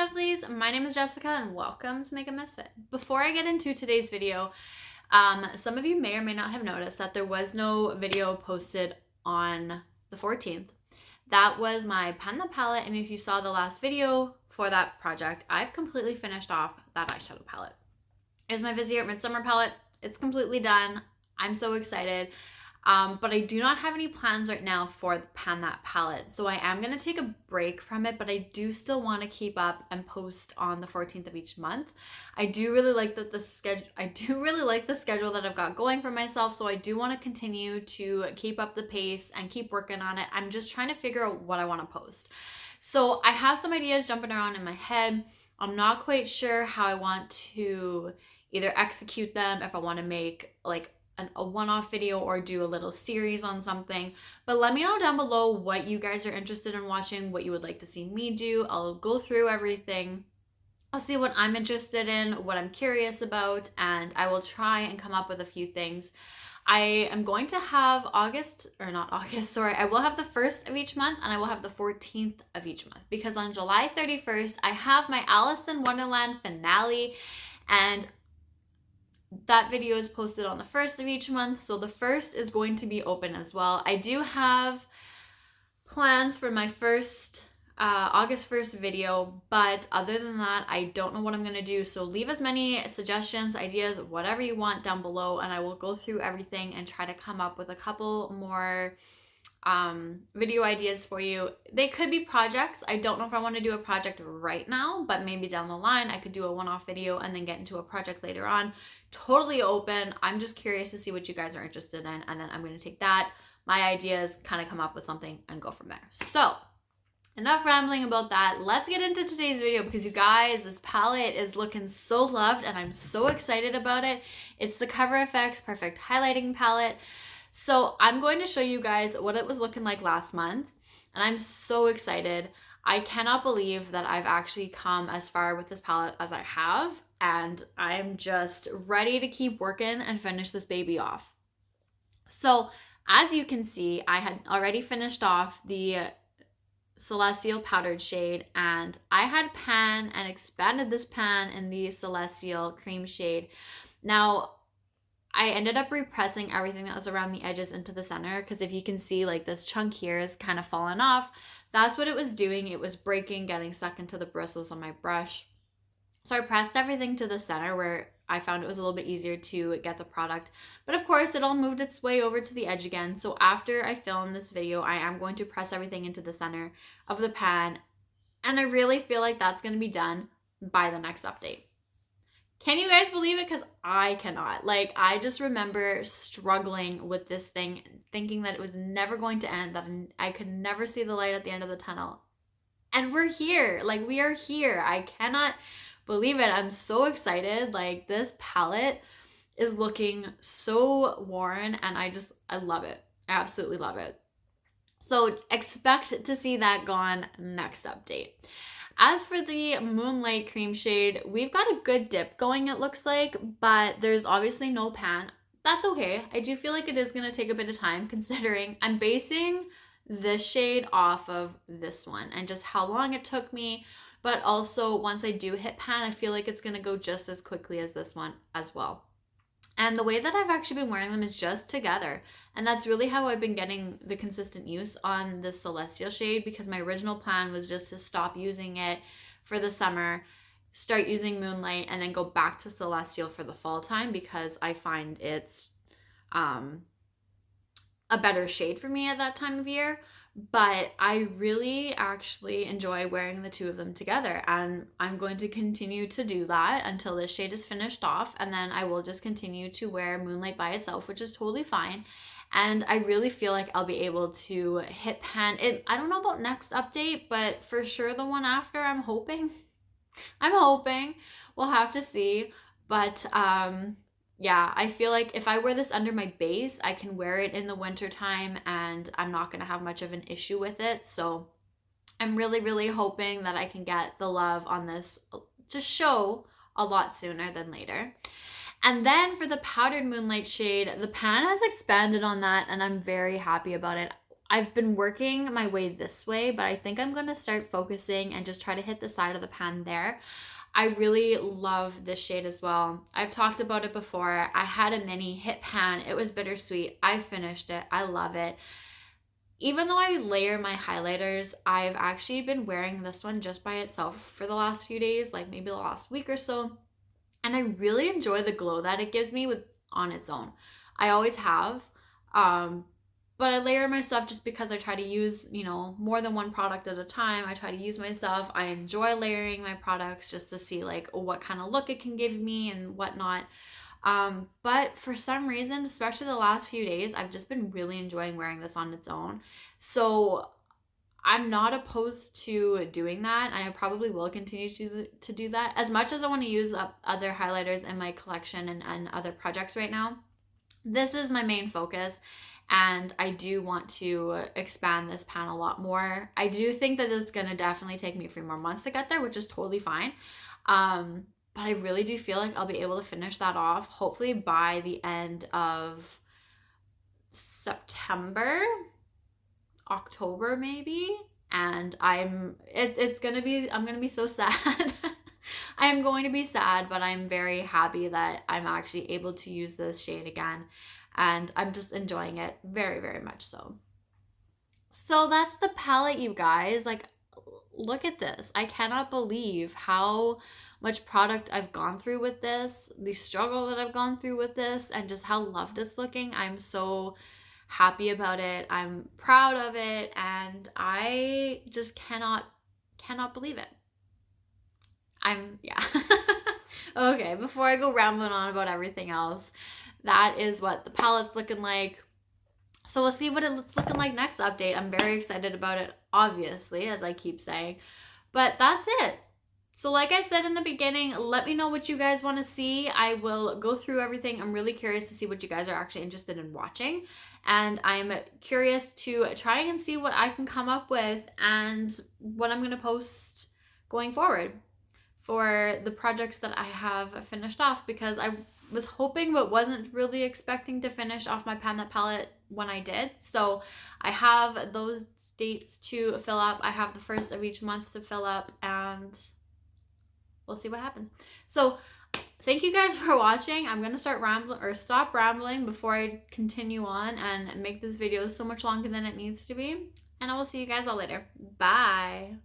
lovelies, my name is Jessica and welcome to Makeup Misfit. Before I get into today's video, some of you may or may not have noticed that there was no video posted on the 14th. That was my pen the palette, and if you saw the last video for that project, I've completely finished off that eyeshadow palette. It's my Vizier Midsummer palette. It's completely done. I'm so excited. But I do not have any plans right now for the Pan That palette. So I am going to take a break from it, but I do still want to keep up and post on the 14th of each month. I do really like the schedule that I've got going for myself. So I do want to continue to keep up the pace and keep working on it. I'm just trying to figure out what I want to post. So I have some ideas jumping around in my head. I'm not quite sure how I want to either execute them, if I want to make like a one-off video or do a little series on something. But let me know down below what you guys are interested in watching, what you would like to see me do. I'll go through everything. I'll see what I'm interested in, what I'm curious about, and I will try and come up with a few things. I am going to have I will have the 1st of each month and I will have the 14th of each month, because on July 31st, I have my Alice in Wonderland finale, and that video is posted on the 1st of each month, so the 1st is going to be open as well. I do have plans for my first August 1st video, but other than that, I don't know what I'm going to do. So leave as many suggestions, ideas, whatever you want down below, and I will go through everything and try to come up with a couple more video ideas for you. They could be projects. I don't know if I want to do a project right now, but maybe down the line I could do a one-off video and then get into a project later on. Totally open. I'm just curious to see what you guys are interested in, and then I'm going to take that, my ideas, kind of come up with something and go from there. So enough rambling about that. Let's get into today's video, because you guys, this palette is looking so loved and I'm so excited about it. It's the Cover FX Perfect Highlighting Palette. So I'm going to show you guys what it was looking like last month, and I'm so excited. I cannot believe that I've actually come as far with this palette as I have, and I'm just ready to keep working and finish this baby off. So as you can see, I had already finished off the Celestial powdered shade, and I had pan and expanded this pan in the Celestial cream shade. Now I ended up repressing everything that was around the edges into the center, because if you can see, like, this chunk here is kind of fallen off. That's what it was doing. It was breaking, getting stuck into the bristles on my brush. So I pressed everything to the center where I found it was a little bit easier to get the product. But of course, it all moved its way over to the edge again. So after I film this video, I am going to press everything into the center of the pan. And I really feel like that's going to be done by the next update. Can you guys believe it? Because I cannot. Like, I just remember struggling with this thing, thinking that it was never going to end, that I could never see the light at the end of the tunnel. And we're here. Like, we are here. I cannot believe it. I'm so excited. Like, this palette is looking so worn, and I love it. I absolutely love it. So expect to see that gone next update. As for the Moonlight cream shade, we've got a good dip going, it looks like, but there's obviously no pan. That's okay. I do feel like it is going to take a bit of time, considering I'm basing this shade off of this one and just how long it took me. But also, once I do hit pan, I feel like it's going to go just as quickly as this one as well. And the way that I've actually been wearing them is just together. And that's really how I've been getting the consistent use on this Celestial shade, because my original plan was just to stop using it for the summer, start using Moonlight, and then go back to Celestial for the fall time, because I find it's a better shade for me at that time of year. But I really actually enjoy wearing the two of them together, and I'm going to continue to do that until this shade is finished off, and then I will just continue to wear Moonlight by itself, which is totally fine. And I really feel like I'll be able to hit pan. I don't know about next update, but for sure the one after, I'm hoping. We'll have to see. But yeah, I feel like if I wear this under my base, I can wear it in the winter time and I'm not going to have much of an issue with it. So I'm really, really hoping that I can get the love on this to show a lot sooner than later. And then for the powdered Moonlight shade, the pan has expanded on that, and I'm very happy about it. I've been working my way this way, but I think I'm going to start focusing and just try to hit the side of the pan there. I really love this shade as well. I've talked about it before. I had a mini hit pan. It was bittersweet. I finished it. I love it. Even though I layer my highlighters, I've actually been wearing this one just by itself for the last few days, like maybe the last week or so. And I really enjoy the glow that it gives me with on its own. I always have. Um, but I layer my stuff just because I try to use, more than one product at a time. I try to use my stuff. I enjoy layering my products just to see like what kind of look it can give me and whatnot. But for some reason, especially the last few days, I've just been really enjoying wearing this on its own. So I'm not opposed to doing that. I probably will continue to do that. As much as I want to use up other highlighters in my collection and other projects right now, this is my main focus. And I do want to expand this pan a lot more. I do think that it's going to definitely take me a few more months to get there, which is totally fine. But I really do feel like I'll be able to finish that off hopefully by the end of September, October maybe. And it's gonna be, I'm gonna be so sad. I am going to be sad, but I'm very happy that I'm actually able to use this shade again. And I'm just enjoying it very, very much so. So that's the palette, you guys. Like, look at this. I cannot believe how much product I've gone through with this, the struggle that I've gone through with this, and just how loved it's looking. I'm so happy about it. I'm proud of it, and I just cannot believe it. Yeah. Okay, before I go rambling on about everything else, that is what the palette's looking like. So we'll see what it's looking like next update. I'm very excited about it, obviously, as I keep saying. But that's it. So like I said in the beginning, let me know what you guys want to see. I will go through everything. I'm really curious to see what you guys are actually interested in watching. And I'm curious to try and see what I can come up with and what I'm going to post going forward for the projects that I have finished off, because I was hoping but wasn't really expecting to finish off my Pan That palette when I did. So I have those dates to fill up. I have the first of each month to fill up, and we'll see what happens. So thank you guys for watching. I'm going to stop rambling before I continue on and make this video so much longer than it needs to be. And I will see you guys all later. Bye.